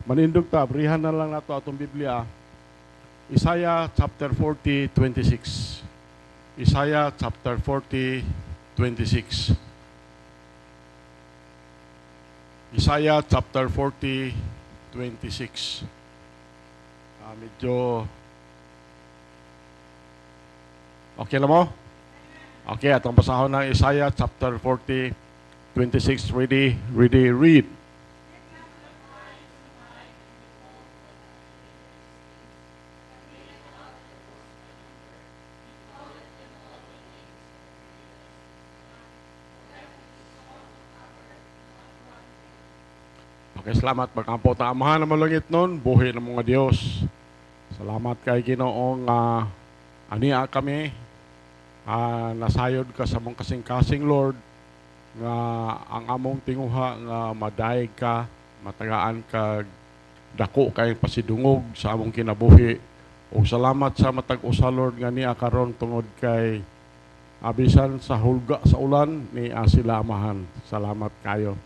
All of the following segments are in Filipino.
Manindog ta, abrihan na lang nato atong Biblia. Isaiah chapter 40:26. Isaiah chapter 40:26. Isaiah chapter 40:26. Medyo okay na mo? Okay, atong basahon ng Isaiah chapter 40:26. Ready, read. Okay, salamat. Pagkampo ta amahan na malungit nun, buhi ng mga Diyos. Salamat kay Ginoong ania kami. Nasayod ka sa mong kasing-kasing, Lord, nga ang among tinguha nga madayeg ka, matagaan ka, dako kay pasidungog sa among kinabuhi. O salamat sa matag-usa, Lord, nga niya karon tungod kay abisan sa hulga sa ulan ni sila amahan. Salamat kayo.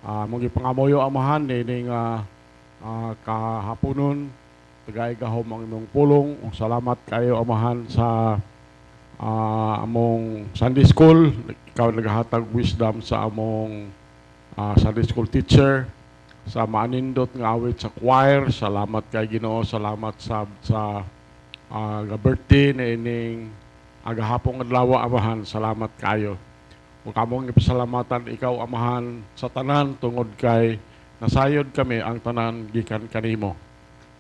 Mong ipangamoyo amahan ning kahaponon tagay gahom ang imong pulong. Ug salamat kayo amahan sa among Sunday school. Ikaw naghatag wisdom sa among Sunday school teacher, sa maanindot nga awit sa choir. Salamat kay Ginoo. Salamat sa birthday na ining agahapong adlaw amahan. Salamat kayo. Kung kamong ipasalamatan ikaw amahan sa tanan tungod kay nasayod kami ang tanan gikan kanimo.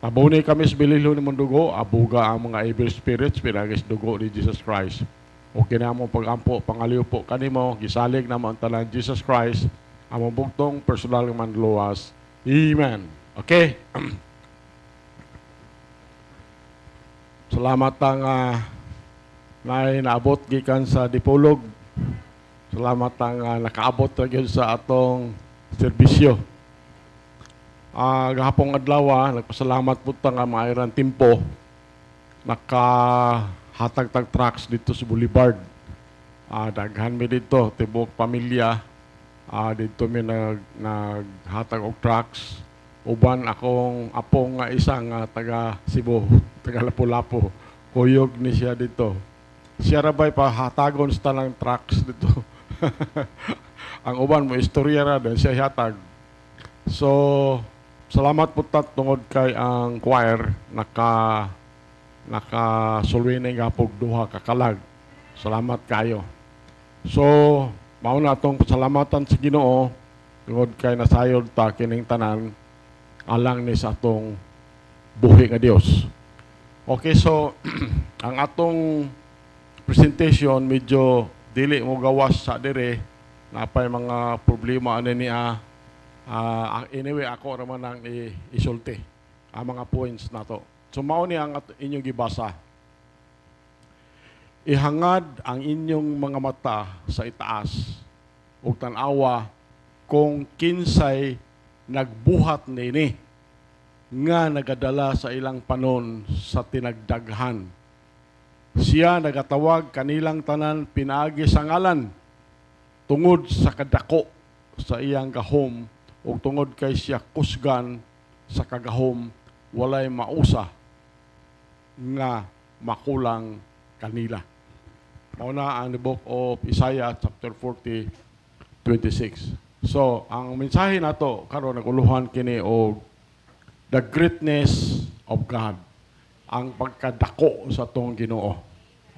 Tabunay kami sa bililo ni mong dugo, abuga ang mga evil spirits pinagis dugo ni Jesus Christ. O kinamong pagampo, pangaliw po kanimo, gisalig na ang tanan Jesus Christ, ang mabugtong personal man luwas. Amen. Okay? Salamat ang naabot gikan sa Dipolog. Salamat ang nakaabot gyud sa atong serbisyo. Gahapong adlaw, nagpasalamat po nga maayran timpo. Nakahatag-tag trucks dito sa Boulevard. Daghan mi dito, tibok pamilya. Dito mi naghatag og trucks. Uban akong apong nga isang taga Cebu, taga Lapu-Lapu. Kuyog ni siya dito. Siya rabay pahatagon sa tanang trucks dito. Ang uban mo istorya ra dan siya hatag. So salamat po tungod kay ang choir nakasulwi na gapog duha ka kalag. Salamat kayo. So mao na atong pasalamatan sa Ginoo tungod kay nasayod ta kining tanan alang ni sa atong buhi nga Dios. Okay, so ang atong presentation medyo dili mo gawas sa dire, napay mga problema ani niya. Anyway, ako raman ang isulti ang mga points nato. So mao ni ang inyong gibasa. Ihangad ang inyong mga mata sa itaas ug tan-awa kung kinsay nagbuhat nini nga nagadala sa ilang panon sa tinagdaghan. Siya nagatawag kanilang tanan pinaagi sa ngalan tungod sa kadako sa iyang gahom ug tungod kay siya kusgan sa kagahom walay mausa nga makulang kanila. Mao na ang book of Isaiah chapter 40:26. So, ang mensahe nato karon naguluhan kini og the greatness of God. Ang pagkadako sa tong Ginoo,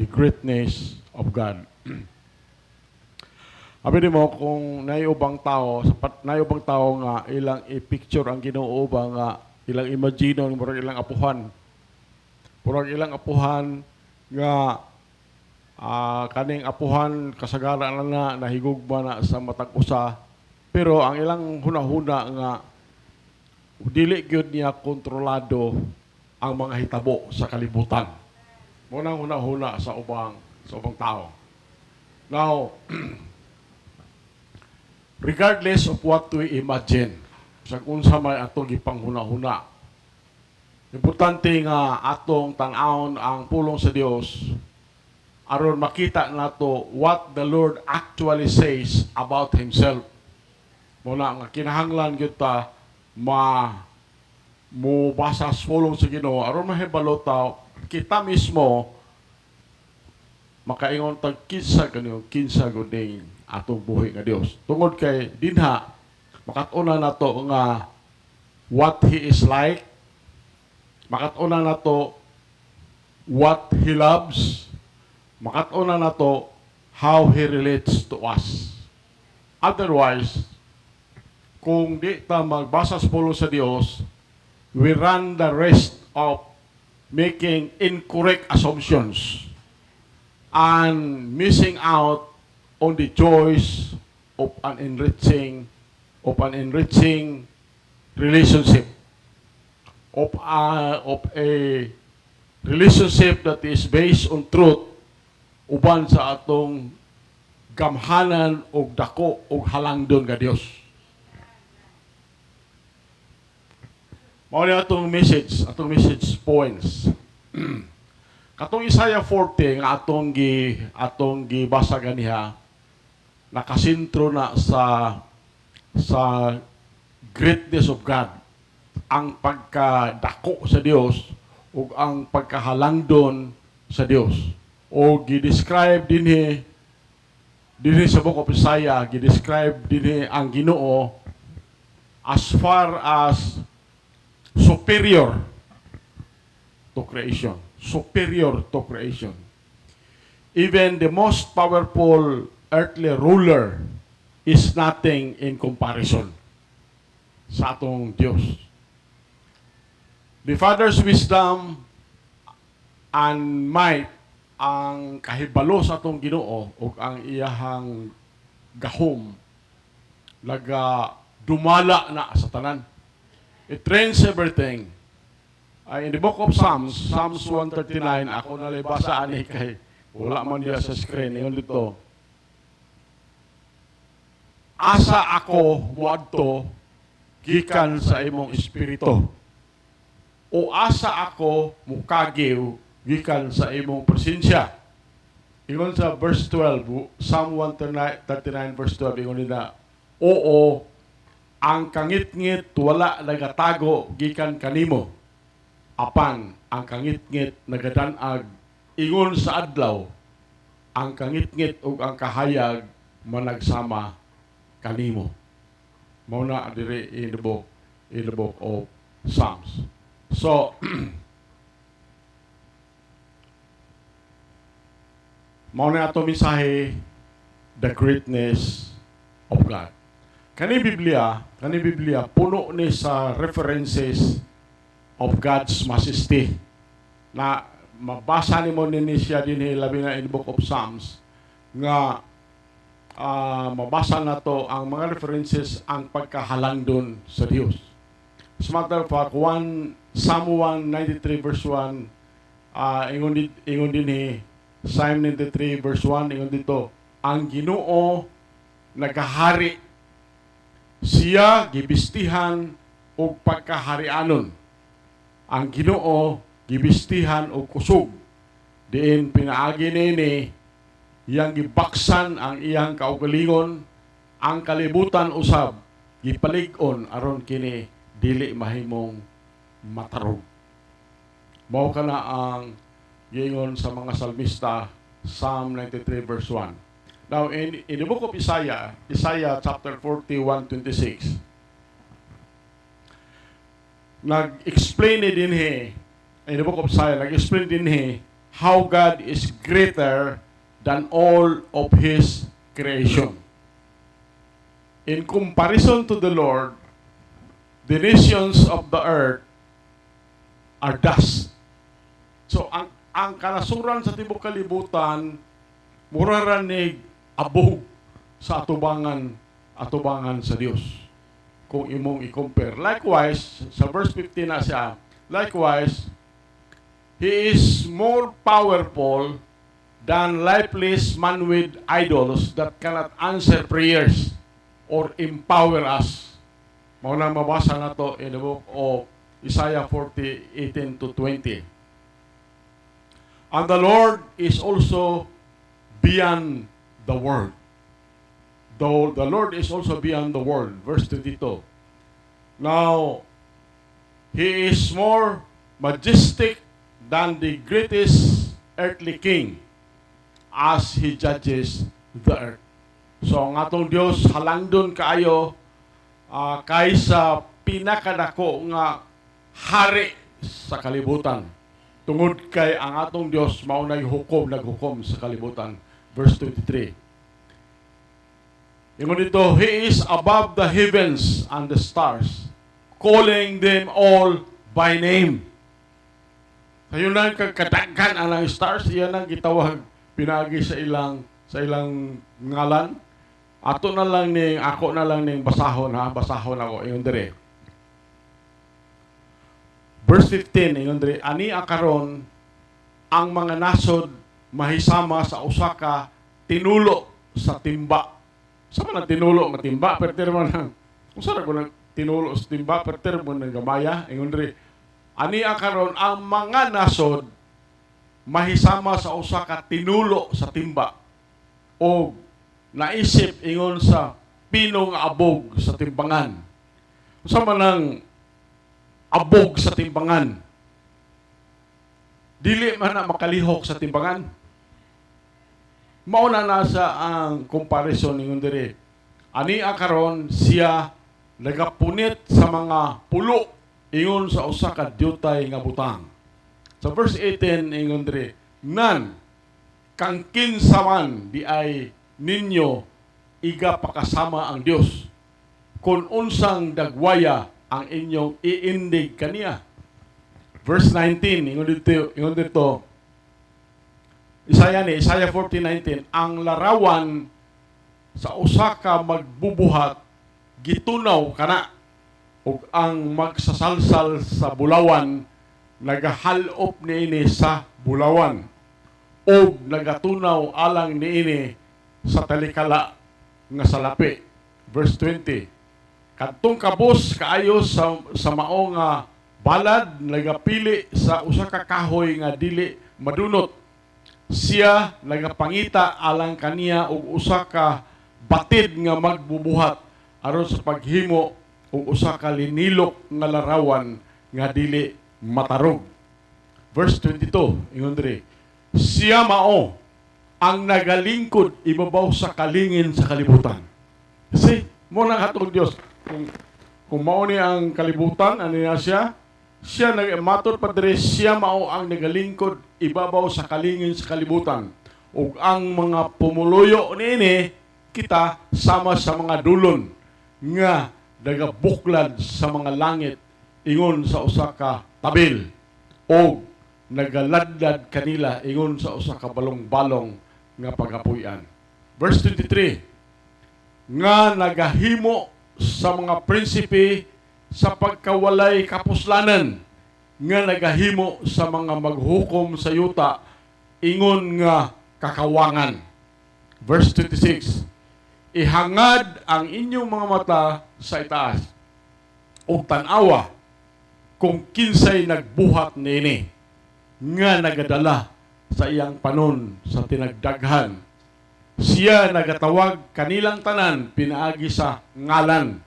the greatness of God. Abi mo kung naiubang tao, sapat naiubang tao nga ilang i-picture ang Ginoo ba nga ilang imagine murag ilang apuhan. Murag ilang apuhan nga kaning apuhan kasagaran na nahigugma na sa matag usa, pero ang ilang hunahuna nga dili gyud niya kontrolado ang mga hitabo sa kalibutan. Munang huna-huna sa ubang tao. Now, regardless of what we imagine, sa unsa may atong gipanghuna-huna, importante nga atong tan-awon ang pulong sa Dios aron makita nato what the Lord actually says about Himself. Muna nga kinahanglan gyud ta mo basa sa pulong sa Ginoo aron mahibalo ta kita mismo makaingon tag kinsa kaniyo kinsa guding atong buhi nga Dios. Tungod kay dinha makatuna nato nga what he is like, makatuna nato what he loves, makatuna nato how he relates to us. Otherwise, kung di ta magbasa sa pulong sa Dios, we run the risk of making incorrect assumptions and missing out on the joys of an enriching relationship, of a relationship that is based on truth uban sa atong gamhanan og dako og halangdon nga Dios. Mao ni atong message points. Katong Isaiah 40 nga atong gibasa ganiha nakasentro na sa greatness of God, ang pagkadako sa Dios ug ang pagkahalangdon sa Dios. O gi-describe dinhi sa book of Isaiah, gi-describe dinhi ang Ginoo as far as superior to creation. Superior to creation. Even the most powerful earthly ruler is nothing in comparison sa atong Dios. The Father's wisdom and might ang kahibalo sa atong Ginoo ug ang iyahang gahom laga dumala na sa tanan. It trains everything. In the book of Psalms 139, ako nalibasa ani kay wala man diya sa screen. Ingon dito, asa ako muadto gikan sa imong espiritu. O asa ako mukagiw gikan sa imong presensya. Ingon sa verse 12, Psalm 139 verse 12, ingon nila, oo, ang kangit-ngit wala nagatago gikan kanimo. Apan ang kangit-ngit nagadanag ingon sa adlaw, ang kangit-ngit ug ang kahayag managsama kanimo. Mao na diri in the book of Psalms. So mao na ato mensahe, the greatness of God. Kani Biblia puno ni sa references of God's majesty na mabasa nimo nini siya dinhi labi na in the book of Psalms nga mabasa na to ang mga references ang pagkahalangdon sa Dios. As a matter of fact, Psalm 193 verse 1 ingon dinhi, Psalm 93 verse 1 ingon dito, ang Ginoo nagahari, siya gibistihan og pagkaharianon. Ang Ginoo gibistihan og kusog. Diin pinaagi nini iyang gibaksan ang iyang kaugalingon, ang kalibutan usab gipalig-on aron kini dili mahimong matarog. Mao kana ang giingon sa mga salmista, Psalm 93 verse 1. Now in the book of Isaiah chapter 41:26, nag-explain din in the book of Isaiah, nag-explain din how God is greater than all of His creation. In comparison to the Lord, the nations of the earth are dust. So ang kanasuran sa tibuok kalibutan mura ranig abog sa atubangan sa Dios. Kung imong i-compare. Likewise, sa verse 15 na siya, likewise, He is more powerful than lifeless man-made idols that cannot answer prayers or empower us. Mauna mabasa na to in the book of Isaiah 40:18-20. And the Lord is also beyond the world. Though the Lord is also beyond the world. Verse 22. Now, He is more majestic than the greatest earthly king as He judges the earth. So ang atong Dios halangdon kaayo kaysa pinakadako nga hari sa kalibutan. Tungod kay ang atong Dios mao naghukom sa kalibutan. Verse 23. Ingon dito, He is above the heavens and the stars, calling them all by name. Kayo lang kagkadaghan ang stars, iyan ang gitawag pinagi sa ilang ngalan. Ako na lang ning basahon ako ingon dire. Verse 15 ingon dire, ani akaron ang mga nasod mahisama sa usa ka tinulo sa timba. Sa man tinulo matimba perter man usa ra ko tinulo sa timba perter mo nang gamaya ingon dire, ani akaron ang mga nasod mahisama sa usa ka tinulo sa timba o naisip ingon sa pinong abog sa timbangan. Usa man ang abog sa timbangan? Dili man na makalihok sa timbangan. Mauna na sa ang comparison ningon dire. Ani akaron siya nagapunit sa mga pulo ingon sa usa ka diutay nga butang. Sa verse 18 ingon dire, nan kang kinsaman di ay ninyo iga pakasama ang Dios kung unsang dagwaya ang inyong iindig kaniya. Verse 19 ingon dito Isaiah 40:19, ang larawan sa usa ka magbubuhat gitunaw kana ug ang magsasalsal sa bulawan nagahalop niini sa bulawan ug nagatunaw alang niini sa talikala nga salapi. Verse 20, kadtong kabos kaayo sa mao nga balad nagapili sa usa ka kahoy nga dili madunot. Siya nagapangita alang kaniya og usa ka batid nga magbubuhat aron sa paghimo og usa ka linilok nga larawan nga dili matarog. Verse 22 ingon diri, siya mao ang nagalingkod ibabaw sa kalingin sa kalibutan. Kasi mo nang hatong Dios kung mao ni ang kalibutan ano na siya nagmatud pa diri, siya mao ang nagalingkod ibabaw sa kalingin sa kalibutan ug ang mga pumuluyo niini kita sama sa mga dulon nga nagabuklad sa mga langit ingon sa usa ka tabil o nagaladlad kanila ingon sa usa ka balong-balong nga pagapuy-an. Verse 23, nga nagahimo sa mga prinsipe sa pagkawalay kapuslanan, nga nagahimo sa mga maghukom sa yuta ingon nga kakawangan. Verse 26, ihangad ang inyong mga mata sa itaas ug tan-awa kung kinsay nagbuhat niini nga nagadala sa iyang panon sa tinagdaghan. Siya nagatawag kanilang tanan pinaagi sa ngalan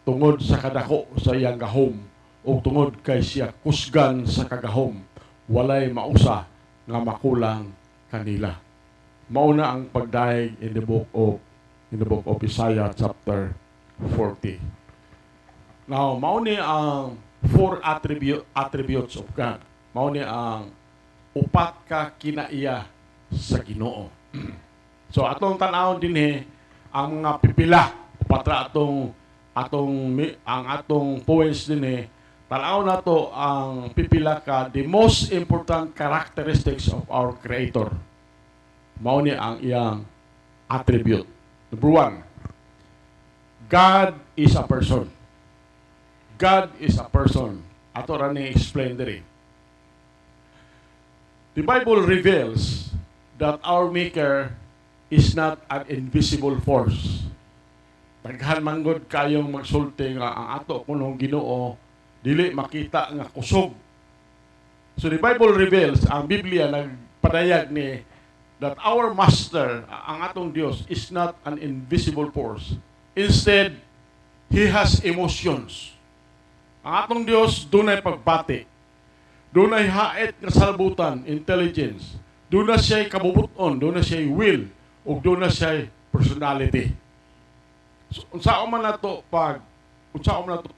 tungod sa kadako sa iyang gahom o tungod kay siya kusgan sa kagahom, walay mausa nga makulang kanila. Mauna ang pagdaig in the book of Isaiah chapter 40. Now, mauni ang four attributes of God. Mauni ang upat ka kinaiya sa Ginoo. So atong tan-awon dinhi ang mga pipila patra ang atong points dinhi. Tanaw na to ang pipila ka the most important characteristics of our Creator. Mao ni ang iyang attribute. Number 1, God is a person. God is a person. Ato ra ni explain diri. The Bible reveals that our Maker is not an invisible force. Daghan manggod kayong magsulti nga ang ato kunong Ginoo dili makita nga kusog. So the Bible reveals, ang Biblia nagpadayag ni that our Master, ang atong Dios, is not an invisible force. Instead, He has emotions. Ang atong Dios dunay pagbati. Dunay hait nga salbutan, intelligence. Dunay siya kabubuton, dunay siya will, ug dunay siya personality. So, unsa man nato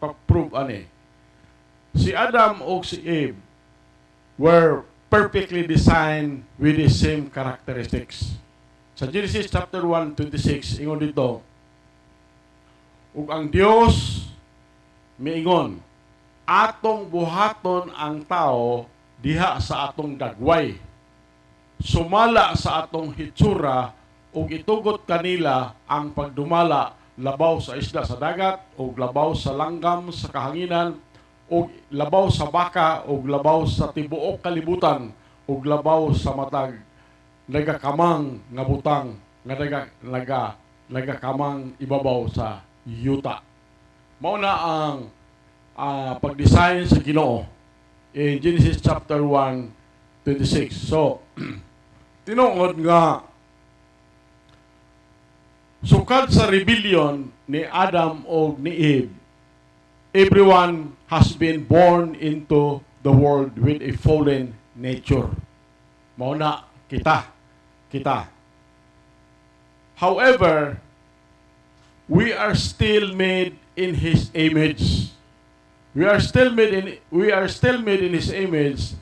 pag-prove ani? Si Adam ug si Eve were perfectly designed with the same characteristics. Sa Genesis chapter 1:26, ingon dito, ug ang Dios miingon, atong buhaton ang tao diha sa atong dagway. Sumala sa atong hitsura ug itugot kanila ang pagdumala labaw sa isda sa dagat ug labaw sa langgam sa kahanginan ug labaw sa baka ug labaw sa tibuok kalibutan ug labaw sa matag nagakamang nga butang nga nagakamang ibabaw sa yuta. Mao na ang pag-design sa Ginoo in Genesis chapter 1:26. So, tinuod nga sukad sa rebellion ni Adam o ni Eve, everyone has been born into the world with a fallen nature. Mao na kita. However, we are still made in His image. We are still made in His image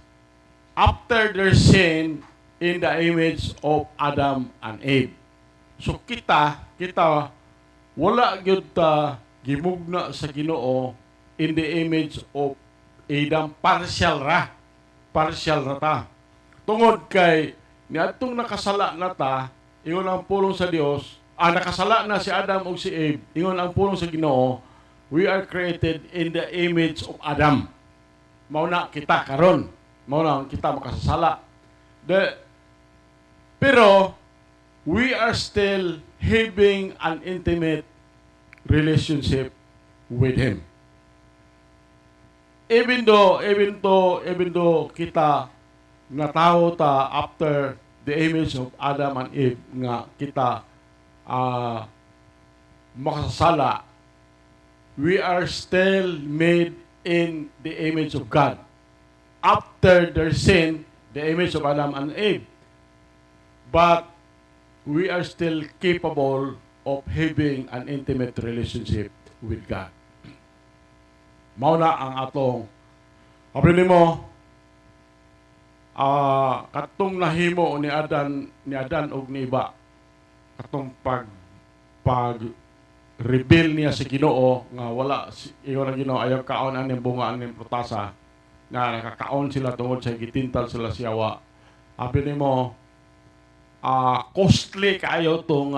after their sin in the image of Adam and Eve. So kita wala gyud ta gimugna sa Ginoo in the image of Adam, partial ra ta. Tungod kay niadtong nakasala na ta, ingon ang pulong sa Dios, nakasala na si Adam ug si Eve, ingon ang pulong sa Ginoo, we are created in the image of Adam. Mao na kita karon. Mao na kita makasasala. Pero we are still having an intimate relationship with Him. Even though kita natao ta after the image of Adam and Eve nga kita makasasala, we are still made in the image of God. After their sin, the image of Adam and Eve. But we are still capable of having an intimate relationship with God. Mao na ang atong abli mo katong nahimo ni Adan ug ni Eva, katong pag rebel niya sa Ginoo nga wala ingon ang Ginoo ayaw kaon aning bunga aning prutasa nga nakakaon sila tungod sa gitintal sila siyawa. Abi nimo costly kaayo tong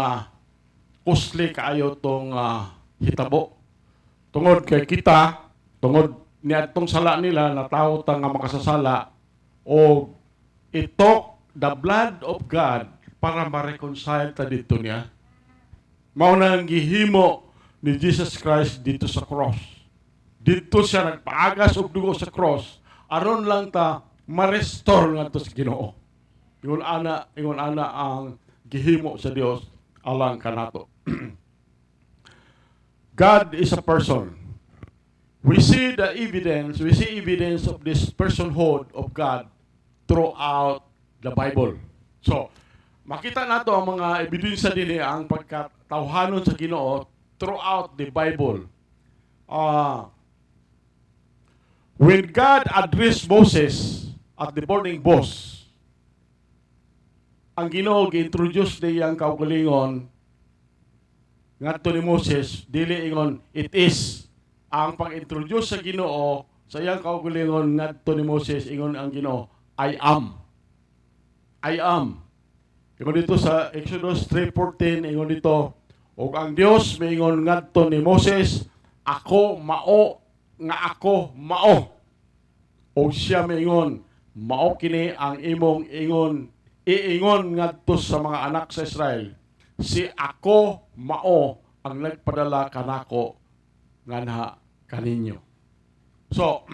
hitabo. Tungod kay kita, tungod niadtong sala nila natawo ta nga makasasala o ito the blood of God para ma-reconcile ta dito niya. Mao na ang gihimo ni Jesus Christ dito sa cross. Dito siya nagpaagas og dugo sa cross aron lang ta ma-restore ngadto sa Ginoo. Ingon ana ang gihimo sa Dios alang kanato. God is a person. We see evidence of this personhood of God throughout the Bible. So, makita nato ang mga ebidensya dinhi ang pagkatawhanon sa Ginoo throughout the Bible. When God addressed Moses at the burning bush, ang Ginoo gi-introduce niyang kaugalingon ngadto ni Moses, dili ingon it is. Ang pag-introduce sa Ginoo sa iyang kaugalingon ngadto ni Moses, ingon ang Ginoo, I am. Ingon dito sa Exodus 3:14, ingon dito, ug ang Dios miingon ngadto ni Moses, ako mao. O siya miingon, mao kini ang imong iingon ngadto sa mga anak sa Israel. Si ako mao ang nagpadala kanako nganha kaninyo. So,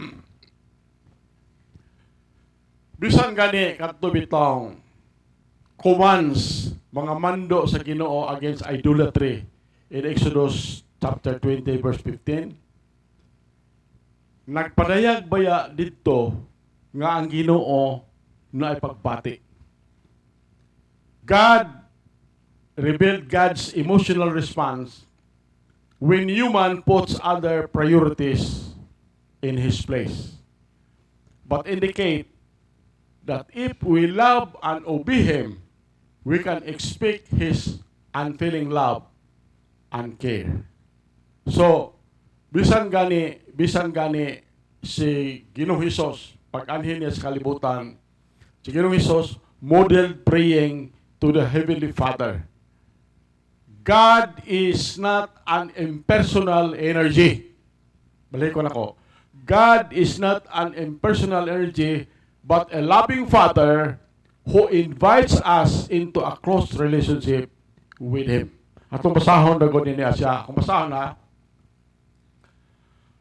bisan gani kadto bitong commands, mga mando sa Ginoo against idolatry in Exodus chapter 20 verse 15. nagpadayag baya dito nga ang Ginoo na ipagbati. God revealed God's emotional response when human puts other priorities in His place, but indicate that if we love and obey Him, we can expect His unfailing love and care. So, bisan gani si Ginoong Hesus, pag-anhin niya sa kalibutan, si Ginoong Hesus modeled praying to the Heavenly Father. God is not an impersonal energy. Balik ko na ko. God is not an impersonal energy, but a loving Father who invites us into a close relationship with Him. Atong basahon na gud niya siya. Kung basahon na,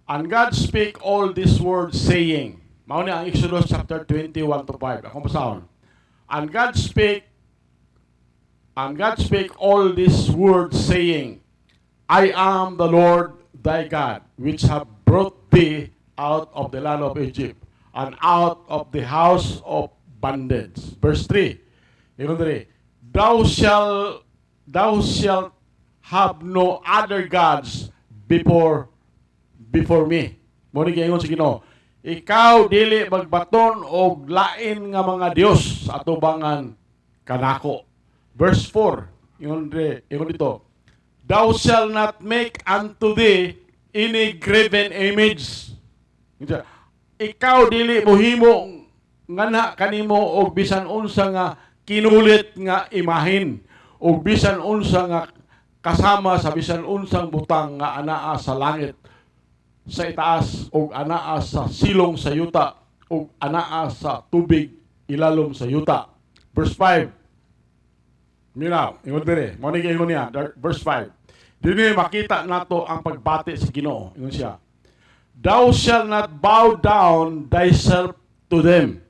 and God speak all these words saying, mao ni ang Exodus chapter 21 to 5. Akong basahon. And God speak all these words saying, I am the Lord thy God, which have brought thee out of the land of Egypt, and out of the house of bondage. Verse 3. Thou shalt have no other gods before me. Mo ni giingon sa Ginoo, ikaw dili magbaton og lain nga mga dios sa atubangan kanako. Verse 4. Ingon dito, thou shalt not make unto thee any graven image. Ikaw dili mohimo ngana kanimo og bisan unsa nga kinulit nga imahin, og bisan unsa nga kasama sa bisan unsang butang nga anaa sa langit sa itaas, og anaa sa silong sa yuta, og anaa sa tubig ilalom sa yuta. Verse 5. Minaw, ingon dire, mo ni ingon niya, verse 5. Dili makita nato ang pagbati sa Ginoo. Ingon siya, thou shalt not bow down thyself to them,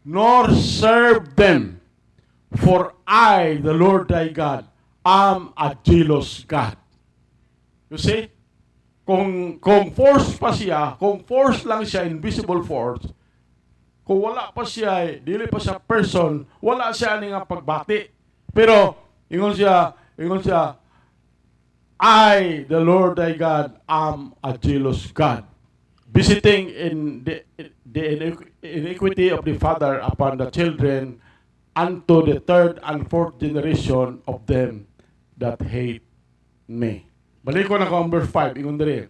nor serve them, for I, the Lord thy God, am a jealous God. You see? Kung force pa siya, kung force lang siya, invisible force, kung wala pa siya, dili pa siya person, wala siya ni nga pagbati. Pero, ingon siya, I, the Lord thy God, am a jealous God, visiting in the iniquity of the father upon the children, unto the third and fourth generation of them that hate me. Balik ko na ko ang verse 5, ingon diri.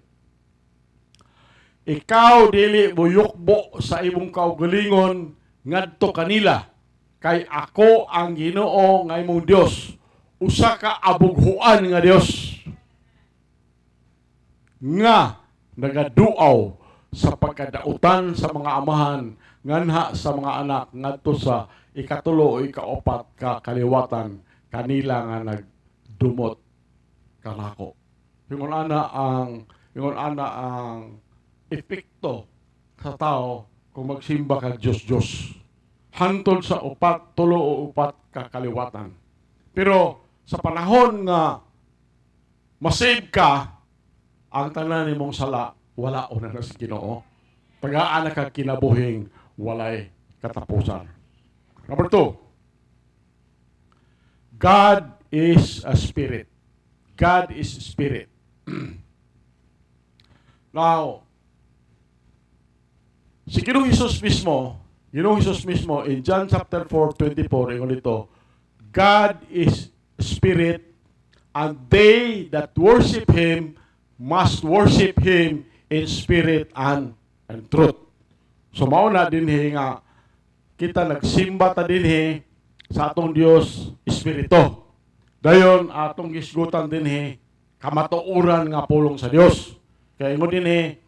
Ikaw dili buyukbo sa imong kaugalingon ngadto kanila, kay ako ang Ginoo nga imong Dios, usa ka abughuan nga Dios nga nagaduaw sa pagkadautan sa mga amahan nganha sa mga anak ngadto sa ikatulo o ikaapat ka kaliwatan kanila nga nagdumot kanako. Ingon ana ang epekto sa tao kung magsimba ka Diyos hantod sa tulo o upat ka kaliwatan. Pero sa panahon nga masave ka, ang tanan nimong sala wala una na sa Ginoo. Tagaan na ka kinabuhing walay katapusan. Number 2. God is a spirit. God is spirit. Now, si Ginoong Hesus mismo in John chapter 4:24, ingon dito, God is spirit, and they that worship Him must worship Him in spirit and truth. So mauna dinhi nga kita nagsimba ta dinhi sa atong Dios Espiritu. Dayon atong gisgutan dinhi kamatuoran nga pulong sa Dios. Kaya ingon dinhi,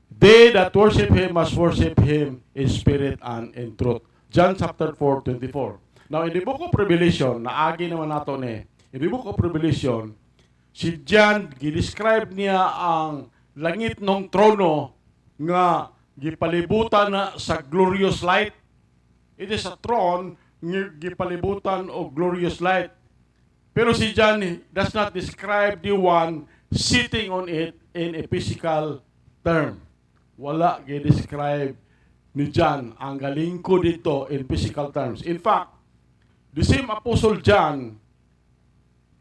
they that worship Him must worship Him in spirit and in truth. John chapter 4:24. Now in the book of Revelation, naagi naman nato ni, in the book of Revelation, si John gidescribe niya ang langit ng trono nga gipalibutan na sa glorious light. It is a throne nga gipalibutan og glorious light. Pero si John does not describe the one sitting on it in a physical term. Wala gi-describe ni John ang galing ko dito in physical terms. In fact, the same Apostle John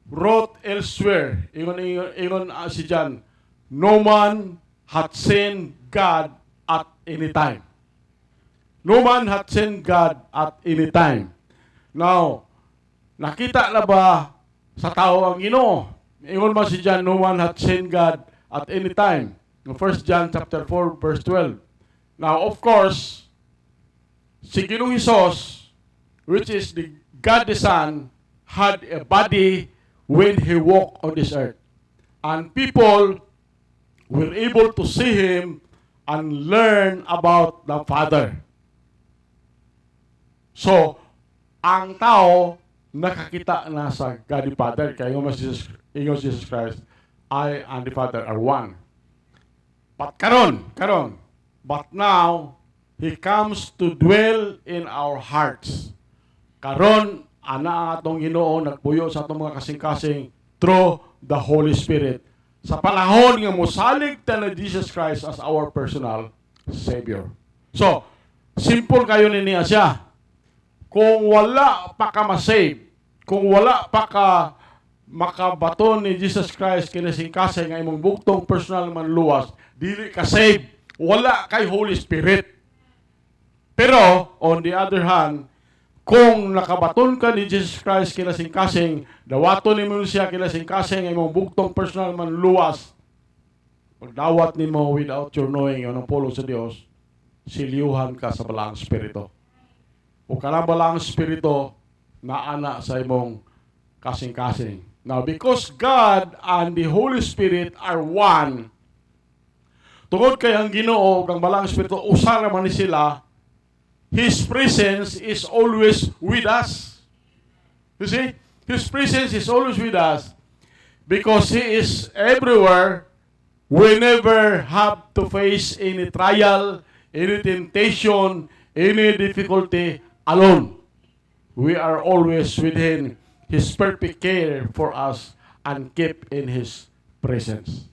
wrote elsewhere, ingon si John, no man hath seen God at any time. No man hath seen God at any time. Now, nakita na ba sa tao ang Ginoo? Ingon man si John, no man hath seen God at any time. In 1 John chapter 4, verse 12. Now, of course, si Ginoong Hesus, which is the God the Son, had a body when He walked on this earth. And people were able to see Him and learn about the Father. So, ang tao nakakita na sa God the Father. Kaya ingon Jesus Christ, I and the Father are one. But but now, He comes to dwell in our hearts. Karon, ana atong Ginoo nagpuyo sa atong mga kasing-kasing through the Holy Spirit. Sa panahon nga mosalig ta na Jesus Christ as our personal Savior. So, simple kayo niya siya. Kung wala pa ka masave, kung wala pa ka makabaton ni Jesus Christ kinasing-kasing nga imong bugtong personal man luwas, dili ka save. Wala kay Holy Spirit. Pero, on the other hand, kung nakabaton ka ni Jesus Christ kinasing-kasing, dawaton ni mo siya kinasing-kasing imong bugtong personal man luwas, pagdawat ni mo without your knowing anong polo sa Dios, siliyuhan ka sa balang spirito. O kanang balang spirito na ana sa imong kasing-kasing. Now, because God and the Holy Spirit are one, tungod kay ang Ginoo ang balang spirito usa ra man ni sila, His presence is always with us. You see? His presence is always with us because He is everywhere. We never have to face any trial, any temptation, any difficulty alone. We are always within His perfect care for us and keep in His presence.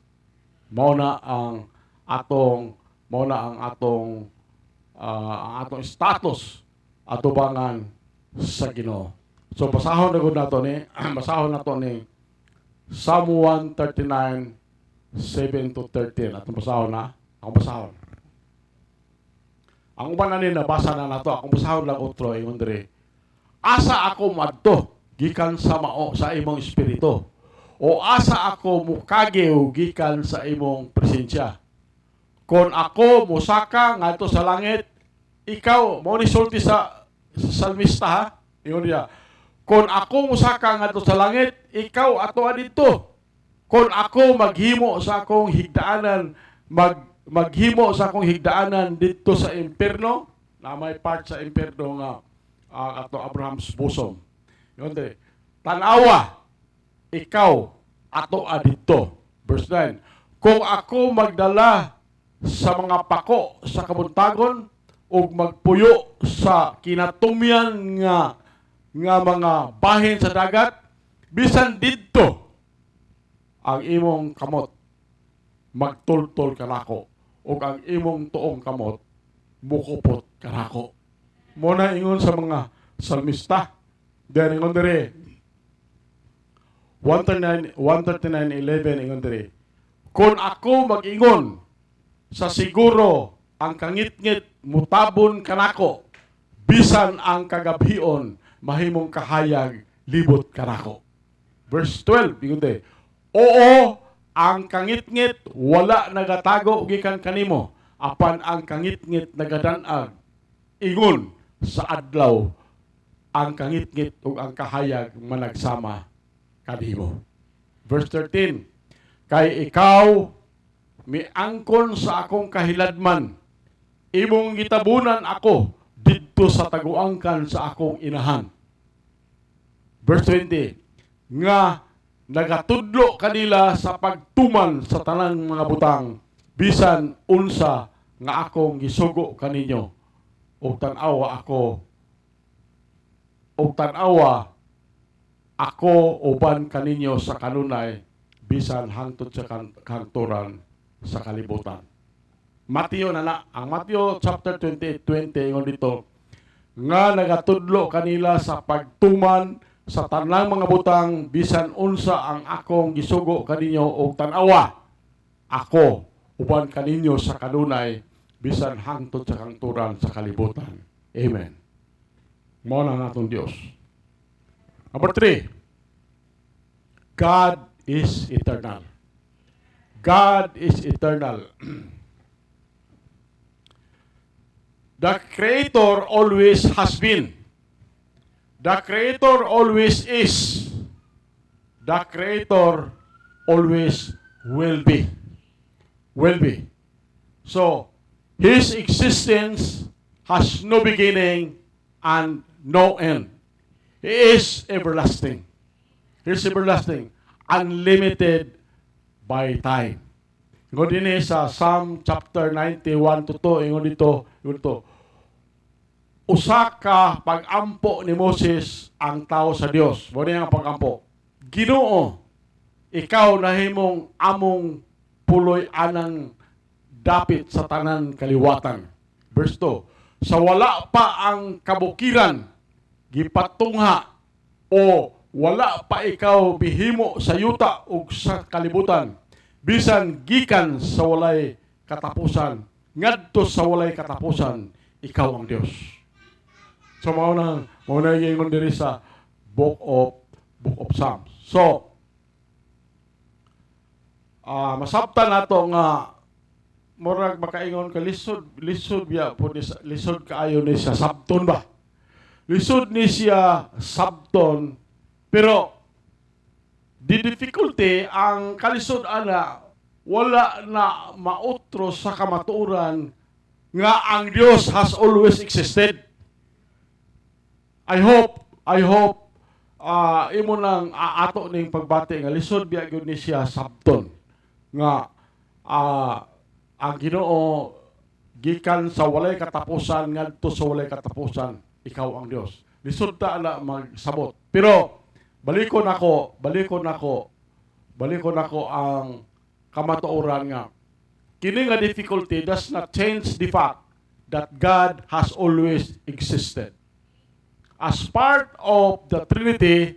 Mao na ang atong status atubangan sa Ginoo. So basahon na gud nato ni Psalm 139 7 to 13. Atong basahon na. Akong basahon. Ang uban ani nabasa na nato, akong basahon lang otro ingon diri. Asa ako madto gikan sa mao sa imong espiritu. O asa ako mukagew gikan sa imong presensya. Kon ako musaka ngadto sa langit, ikaw mo ni sulti sa salmista ha. Ingon niya, kon ako musaka ngadto sa langit, ikaw ato adito. Kon ako maghimo sa akong higdaanan, maghimo sa akong higdaanan dito sa impierno, na may part sa impierno nga ato Abraham's bosom. Ingon dire, tanawa, ikaw ato adito. Verse 9, kung ako magdala sa mga pako sa kabuntagon o magpuyo sa kinatumyan nga mga bahin sa dagat, bisan didto ang imong kamot magtultol kanako o ang imong tuong kamot mukupot kanako. Muna ingon sa mga salmista. Then ingon dire 139:11 ingon dire, kung ako mag-ingon sa siguro ang kangit-ngit mutabon kanako, bisan ang kagabhion mahimong kahayag libot kanako. Verse 12, ingon oo, ang kangit-ngit wala nagatago gikan kanimo, apan ang kangit-ngit nagadanag ingon sa adlaw, ang kangit-ngit ug ang kahayag managsama kanimo. Verse 13, kay ikaw miangkon sa akong kahiladman, imong gitabunan ako didto sa taguangkan sa akong inahan. Verse 20, nga nagatudlo kanila sa pagtuman sa tanang mga butang, bisan unsa nga akong gisugo kaninyo, ug tan-awa ako uban kaninyo sa kanunay, bisan hangtod sa kanturan sa kalibutan. Mateo na. Ang Mateo chapter 28:20 ingon dito, nga nagatudlo kanila sa pagtuman sa tanang mga butang bisan unsa ang akong gisugo kaninyo og tan-awa. Ako uban kaninyo sa kanunay bisan hangtod sa kangturan sa kalibutan. Amen. Mao na natong Dios. Number 3. God is eternal. God is eternal. The Creator always has been. The Creator always is. The Creator always will be. Will be. So, His existence has no beginning and no end. He is everlasting. He is everlasting. Unlimited by time. Ingon din sa Psalm chapter 91 to 2, ingon dito, usa ka pag-ampo ni Moses ang tao sa Dios. Mo ang pag-ampo. Ginoo, ikaw nahimong among puloy anang dapit sa tanan kaliwatan. Verse 2. Sa wala pa ang kabukiran, gipatungha o wala pa ikaw bihimo sa yuta ug sa kalibutan. Bisan gikan sa walay katapusan, ngadto sa walay katapusan, ikaw ang Dios. So mao na ingon diri sa Book of Psalms. So masabtan nato nga murag makaingon ka lisod biya po ni lisod kaayo ni siya sabton ba. Lisod ni siya sabton pero the difficulty ang kalisod ana wala na mautro sa kamatuoran nga ang Dios has always existed. I hope imo nang ato ning pagbati nga lisod biya gyud ni siya sabton nga ang Ginoo gikan sa walay katapusan ngadto sa walay katapusan ikaw ang Dios. Lisod ta na magsabot. Pero balikon ako ang kamatuoran nga kini nga difficulty does not change the fact that God has always existed. As part of the Trinity,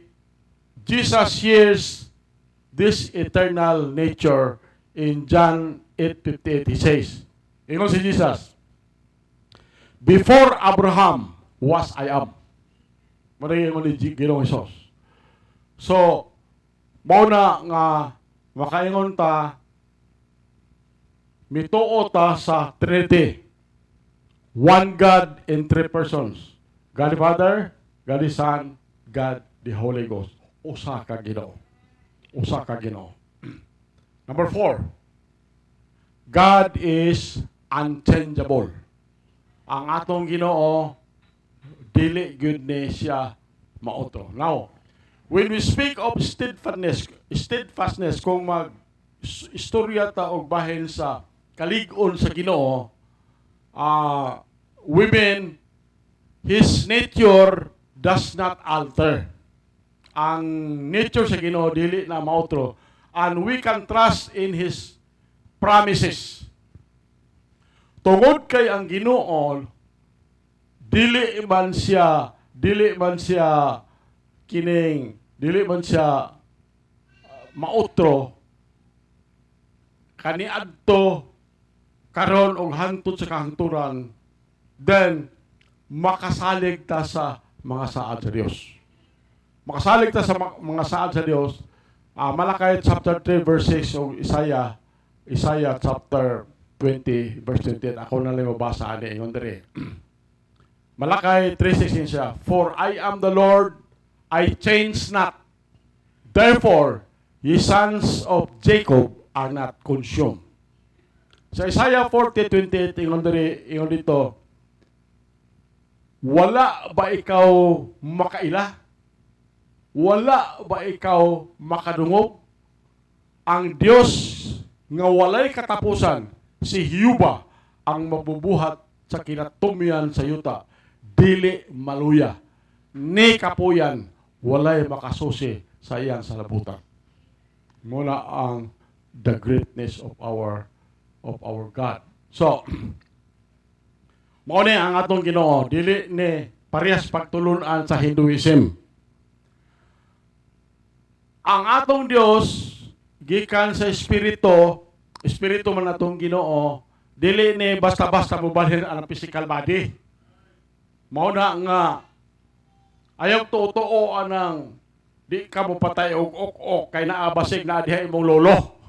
Jesus shares this eternal nature in John 8:58. He says, ingon si Jesus, before Abraham was I am. Muna ingon ni Ginoong Hesus. So, mao na nga makaingon ta mituo ta sa Trinity. One God in three persons. God the Father, God the Son, God the Holy Ghost. Usa ka Ginoo. Number 4. God is unchangeable. Ang atong Ginoo dili gyud ni siya mautro. Now, when we speak of steadfastness kung mag-istorya ta og bahin sa kalig-on sa Ginoo, women, His nature does not alter. Ang nature sa Ginoo dili na mautro, and we can trust in His promises. Tungod kay ang Ginoo dili man siya mautro kaniadto karon og hangtod sa kahangturan, then makasalig ta sa mga saad sa Dios. Makasalig ta sa mga saad sa Dios. Malakay chapter 3 verse 6 o Isaiah chapter 20 verse 28. Ako na lang mabasa ani ingon diri. Malakay 3:16 siya. For I am the Lord, I change not. Therefore, ye sons of Jacob are not consumed. Sa Isaiah 40:28 ingon dito, wala ba ikaw makaila? Wala ba ikaw makadungog? Ang Dios nga walay katapusan, si Hiyuba ang mabubuhat sa kinatumian sa yuta, dili maluya. Ni kapuyan, walay makasusi sa iyang salabutan. Muna ang the greatness of our God. So, mao ni ang atong Ginoo, dili ni parehas pagtulunan sa Hinduism. Ang atong Dios gikan sa espiritu man atong Ginoo, dili ni basta-basta mobalhin ang physical body. Mao na nga ayaw tutuo anang di ka mo patay og ok kay naabasig na diha imong lolo.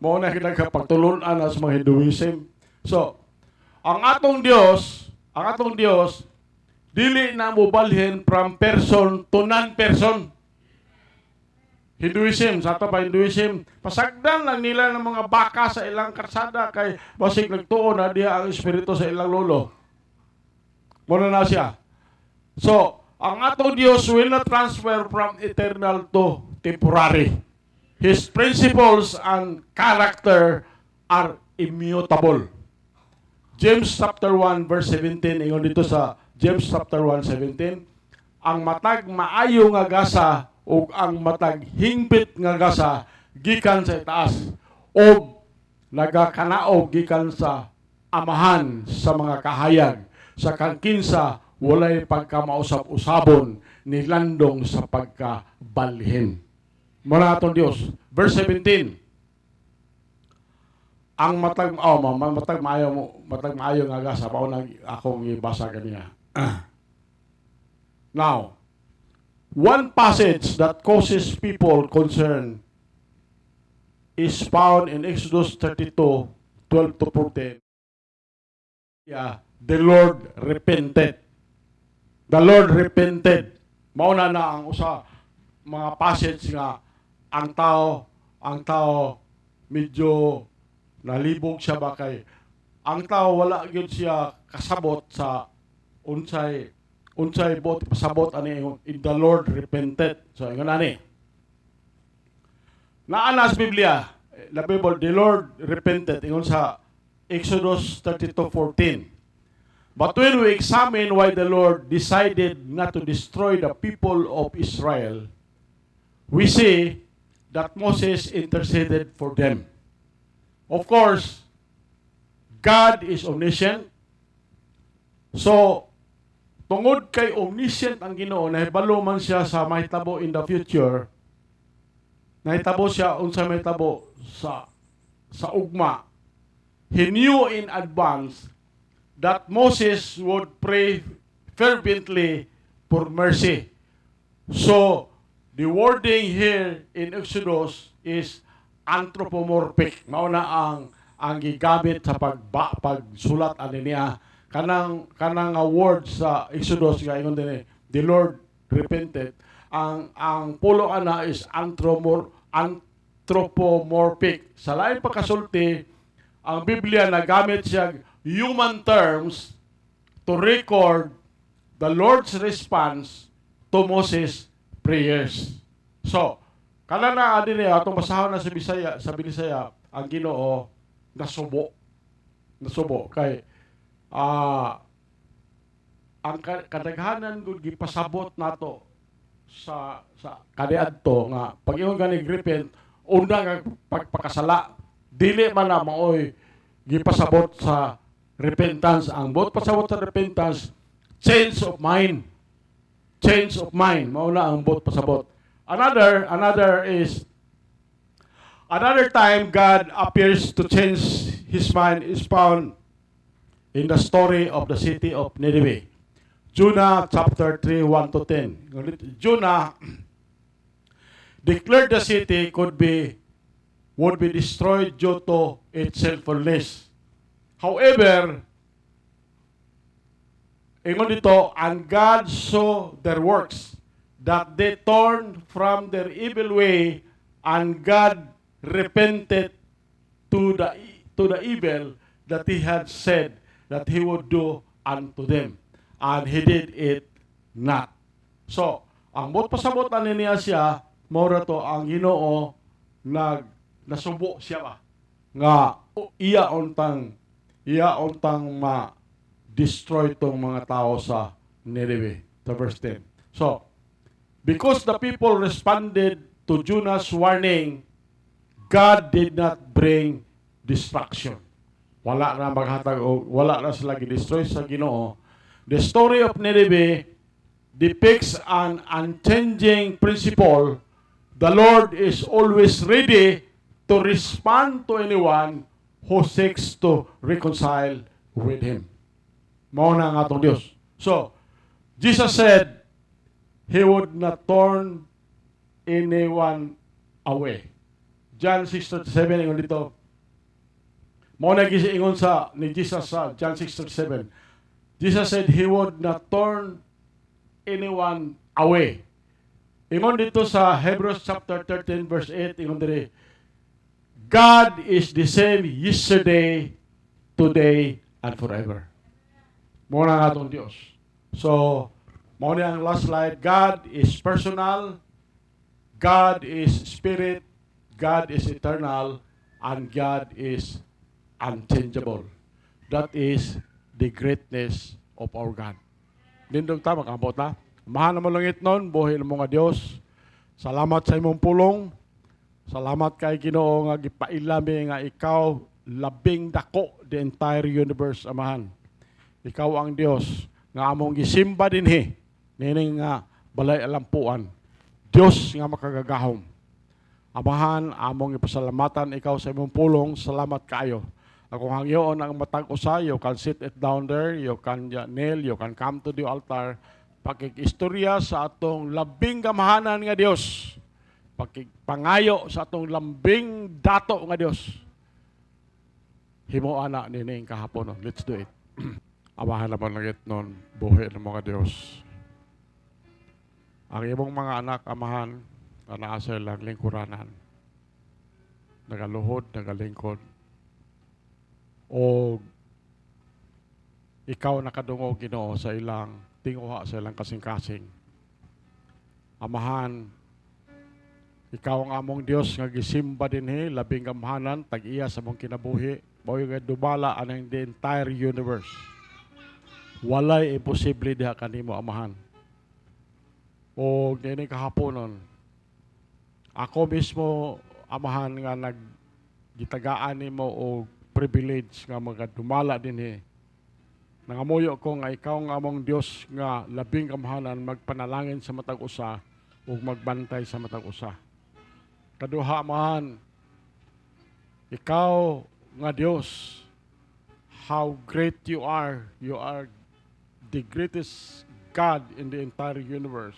Mao na kinagapagtulunan sa mga Hinduism. So, ang atong Dios dili na mobalhin from person to non-person. Hinduism, sa ito pa Hinduism, pasagdan lang nila ng mga baka sa ilang karsada kay basig nagtuo na diha ang espiritu sa ilang lolo. Muna na siya. So, ang atong Dios will not transfer from eternal to temporary. His principles and character are immutable. James chapter 1 verse 17, ingon dito sa James chapter 1, 17, ang matag maayo nga gasa o ang matag hingpit nga gasa gikan sa itaas o nagakanaog gikan sa amahan sa mga kahayag sa kangkinsa walay pagkamausap-usabon ni landong sa pagkabalhin. Muna atong Dios. Verse 17. Ang matag maayo nga gasa pao nang akong ibasa kanina. Now, one passage that causes people concern is found in Exodus 32, 12 to 14. Yeah, the Lord repented. The Lord repented. Mauna na ang mga passage nga ang tao medyo nalibog siya ba kay ang tao wala gyud siya kasabot sa unsay bot pasabot ani in the Lord repented. So ingon ani. Naa sa Biblia, the Bible, the Lord repented ingon sa Exodus 32:14. But when we examine why the Lord decided not to destroy the people of Israel, we see that Moses interceded for them. Of course, God is omniscient. So, tungod kay omniscient ang Ginoo, nahibalo man siya sa mahitabo in the future, nahitabo siya unsa mahitabo sa ugma. He knew in advance that Moses would pray fervently for mercy. So, the wording here in Exodus is anthropomorphic. Mauna ang gigamit sa pagsulat ani niya kanang word sa Exodus nga ingon dinhi the Lord repented. Ang pulo ana is anthropomorphic. Sa lain pagkasulti, ang Biblia nagamit siya human terms to record the Lord's response to Moses' prayers. So, kana na adiri atong basahon na sa Bisaya ang Ginoo nasubo kay ang kadaghanan gud gipasabot nato sa kaniadto nga pag ingon gani repent una nga pagpakasala dili man na maoy gipasabot sa repentance. Ang bot pasabot sa repentance change of mind mao na ang bot pasabot. Another time God appears to change his mind is found in the story of the city of Nineveh. Jonah chapter 3, 1 to 10. Jonah declared the city would be destroyed due to its sinfulness. However, ingon dito, and God saw their works, that they turned from their evil way, and God repented to the evil that he had said that he would do unto them, and he did it not. So, ang bot pasabot ani niya siya, mora to ang Ginoo nasubo siya ba nga iya untang ma-destroy tong mga tao sa Nineveh. The verse 10. So, because the people responded to Jonah's warning, God did not bring destruction. wala na maghatag o wala na sila gidestroy sa Ginoo. The story of Nineveh depicts an unchanging principle. The Lord is always ready to respond to anyone who seeks to reconcile with Him. Mao na ang atong Dios. So, Jesus said, He would not turn anyone away. John 6:37, ingon dito. Mao na giingon sa ni Jesus sa John 6:37. Jesus said He would not turn anyone away. Ingon dito sa Hebrews chapter 13 verse 8, ingon diri, God is the same yesterday, today, and forever. Mao na ang atong Dios. So, mao na ang last slide. God is personal, God is spirit, God is eternal, and God is unchangeable. That is the greatness of our God. Dindog ta, makambot na. Mahal na mo langit nun, buhay na mga Diyos. Salamat sa imong pulong. Salamat kay Ginoo nga gipailami nga ikaw labing dako the entire universe, Amahan. Ikaw ang Dios nga among gisimba dinhi nining nga balay alampuan. Dios nga makagagahom. Amahan, among ipasalamatan ikaw sa imong pulong. Salamat kaayo. Ako hangyoon ang matag usa, you can sit it down there, you can kneel, you can come to the altar. Pakikistorya sa atong labing gamahanan nga Dios. Pakigpangayo sa atong lambing dato nga Dios. Himo ana nining kahapon. Let's do it. Amahan naman langit nun, buhay ng mga Dios. Ang imong mga anak, Amahan, na naasa ilang lingkuranan, nagaluhod, nagalingkod, o ikaw nakadungog, Ginoo, sa ilang tinguha, sa ilang kasing-kasing. Amahan, ikaw ang among Dios nga gisimba dinhi, labing gamahanan, tag-iya sa mong kinabuhi, mao nga dumala anang the entire universe. Walay imposible diha kanimo, Amahan. O gini kahaponon, ako mismo, Amahan, nga naggitagaan nimo o privilege nga mga dumala dinhi. Nangamuyo ko nga ikaw nga among Dios nga labing kamahanan magpanalangin sa matag usa ug magbantay sa matag usa. Kaduha, Amahan, ikaw nga Dios, how great you are. You are the greatest God in the entire universe.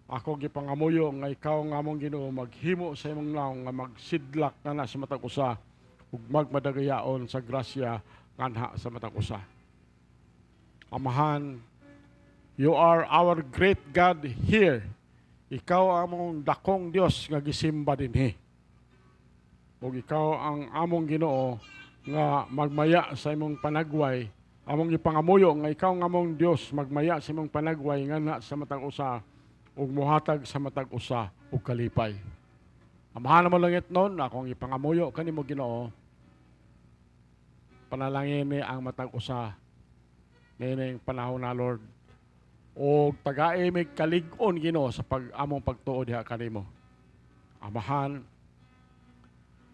Ako gipangamuyo nga ikaw nga among Ginoo maghimo sa imong naong nga magsidlak na sa matag usa ug magmadagayaon sa grasya nganha sa matag usa. Amahan, you are our great God here. Ikaw among dakong Dios nga gisimba dinhi. Ug ikaw ang among Ginoo nga magmaya sa imong panagway. Among ipangamuyo nga ikaw nga among Dios magmaya sa imong panagway nganha sa matag usa ug muhatag sa matag usa ug kalipay. Amahan mo langit nun, akong ipangamuyo kanimo, Ginoo, panalangin ni ang matag usa nining panahon na, Lord, o tagaimig kalig-on, Ginoo, sa among pagtuo diha kanimo. Amahan,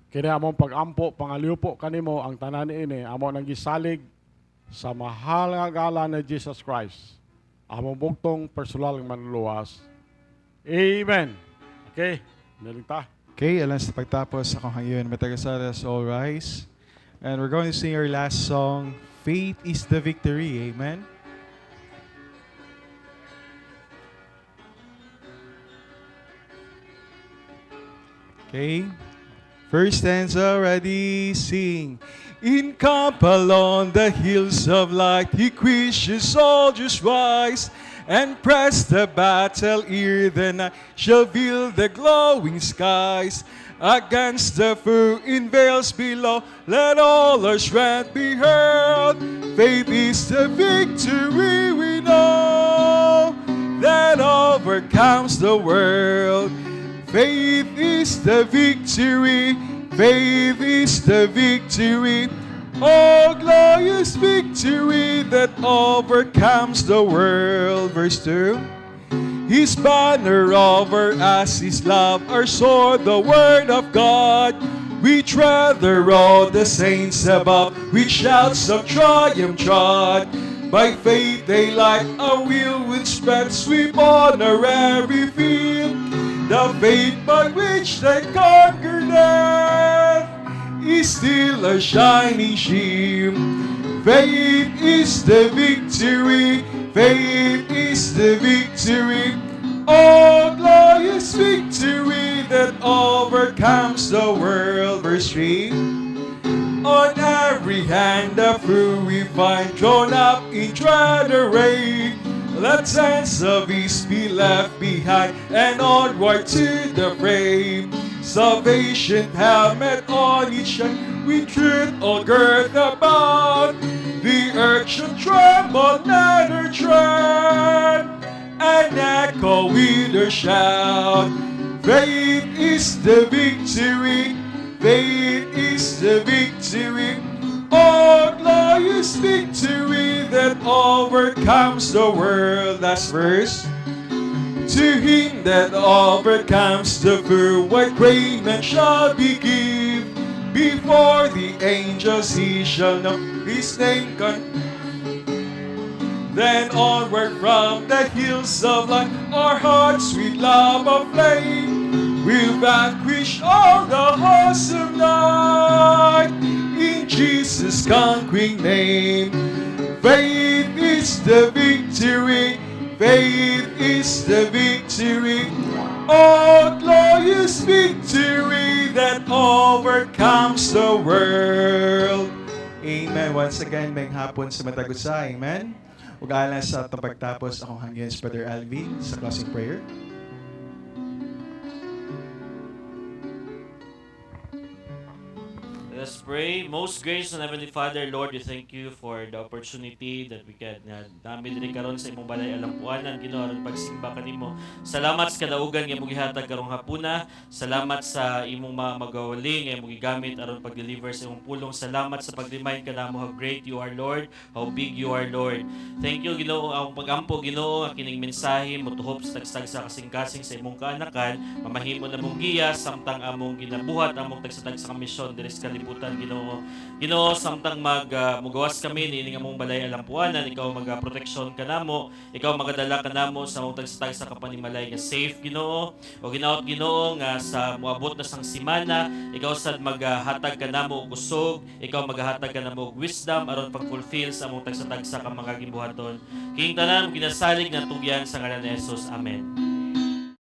kini among pagampo pangaliupo kanimo ang tanan ini amo nang gisalig sa mahal nga ngalan ni Jesus Christ, among bugtong personal nga manluwas. Amen. Okay, nalinta. Okay, alam sa pagtapos akong hangyon matagasaras, all rise. And we're going to sing our last song, Faith is the Victory. Amen. Okay. First stanza, ready, sing. In camp along the hills of light, he Christian soldiers rise and press the battle ere the night shall veil the glowing skies. Against the foe in veils below, let all our strength be hurled. Faith is the victory we know that overcomes the world. Faith is the victory, faith is the victory. Oh, glorious victory that overcomes the world. Verse 2. His banner over us is love, our sword, the word of God. We'd rather all the saints above with shouts of triumph trod. By faith they like a wheel which spread sweep on our every field. The faith by which they conquer death is still a shining shield. Faith is the victory. Faith is the victory. Oh, glorious victory that overcomes the world. Verse 3. On every hand the fruit we find thrown up in dread array. Let tents of ease be left behind and onward to the fray. Salvation helmet on each side, we truth all gird about. The earth shall tremble at her tread, and echo with her shout. Faith is the victory. Faith is the victory. Oh, glorious victory that overcomes the world. Last verse. To him that overcomes the fool, what raiment shall be given? Before the angels he shall know his name. Then onward from the hills of light, our hearts with love aflame, we'll vanquish all the hosts of night in Jesus' conquering name. Faith is the victory. Faith is the victory. Oh, glorious victory that overcomes the world. Amen. Once again, may hapon sa matagusa. Amen. Ug alang sa atong pagtapos, akong hangin si Brother Alvin sa closing prayer. Let us pray. Most gracious and Heavenly Father, Lord, we thank you for the opportunity that we can namin din karon sa imong balay alampuanan, Ginoo, aron pagsimba kanimo. Salamat sa kadaugan nga imong gihatag karong hapuna. Salamat sa imong mga magawaling nga imong gigamit aron pag-deliver sa imong pulong. Salamat sa pag-remind kanamo how great you are, Lord, how big you are, Lord. Thank you, Ginoo, ang pag-ampo, Ginoo, ang kining mensahe motuhop sa tagsag sa kasing-kasing sa imong kaanakan, mamahimo na mong giya samtang among ginabuhat among tagsatag sa kamisyon diri sa kalibutan, Ginoo. Ginoo, samtang mugawas kami niini nga mong balay alampuanan, ikaw proteksyon kanamo, ikaw magadala kanamo sa among tagsatag sa kapanimalay nga safe, Ginoo. O ginaot, Ginoo, nga sa moabot na sang simana, ikaw sad maghatag kanamo og usog, ikaw maghatag kanamo og wisdom aron pag-fulfill sa among tagsatag sa mga gibuhaton. King tanan ginasalig nga tugyan sa ngalan ni Jesus. Amen.